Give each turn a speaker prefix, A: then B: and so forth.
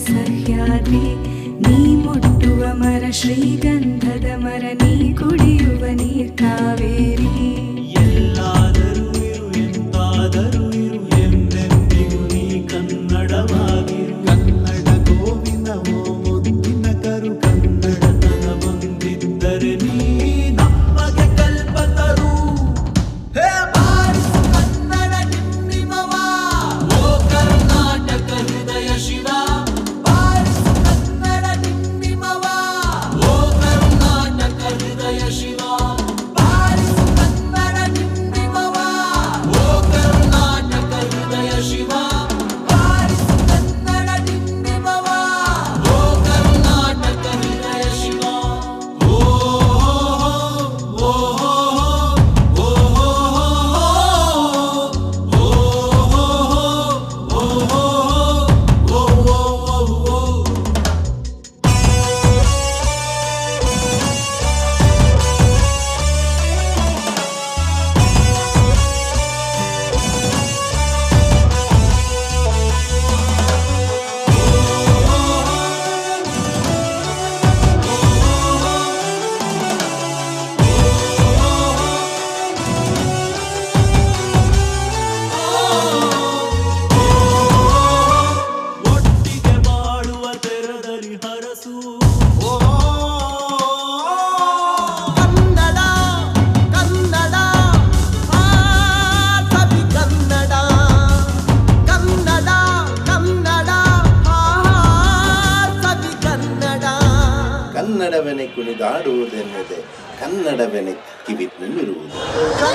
A: ಸಹ್ಯಾದ್ರಿ ನೀ ಮುಟ್ಟುವ ಮರ ಶ್ರೀಗಂಧದ ಮರ ನೀ ಕುಡಿಯುವ ನೀರ್ ಕಾವೇರಿ
B: ಎಲ್ಲಾದರೂ ಇರು ಎಂತಾದರೂ ಇರು ಎಂದೆಂದಿಗೂ ನೀ ಕನ್ನಡವಾಗಿರು ಕನ್ನಡ ಗೋವಿನ ಓ ಮುದ್ದಿನ ಕರು ಕನ್ನಡತನ ಬಂದಿದ್ದರೆ ನೀ ನಮಗೆ ಕಲ್ಪತರು ಹೇ ಬಾರಿಸು ಕನ್ನಡ ಡಿಂಡಿಮವ ಓ ಕರ್ನಾಟಕ ಹೃದಯ ಶಿವ ಬಾರಿಸು ಕನ್ನಡ ಡಿಂಡಿಮವ ಓ ಕರ್ನಾಟಕ ಹೃದಯ ಶಿವ ಬಾರಿಸು ಕನ್ನಡ ಡಿಂಡಿಮವ ಓ ಕರ್ನಾಟಕ ಹೃದಯ ಶಿವ ಬಾರಿಸು ಕನ್ನಡ ಡಿಂಡಿಮವ ಓ ಕರ್ನಾಟಕ ಹೃದಯ ಶಿವ ಓ ಓ ಓ ಒಟ್ಟಿಗೆ ಬಾಳುವ ತೆರದಲ್ಲಿ ಹರಸು
C: ಕನ್ನಡ ಕನ್ನಡ ಸವಿ ಕನ್ನಡ ಕನ್ನಡ ಕನ್ನಡ ಸವಿ ಕನ್ನಡ
D: ಕನ್ನಡವೆನೆ ಕುಣಿದಾಡುವುದೆನ್ನದೆ ಕನ್ನಡವೆನೆ ಕಿವಿನಲ್ಲಿರುವುದು.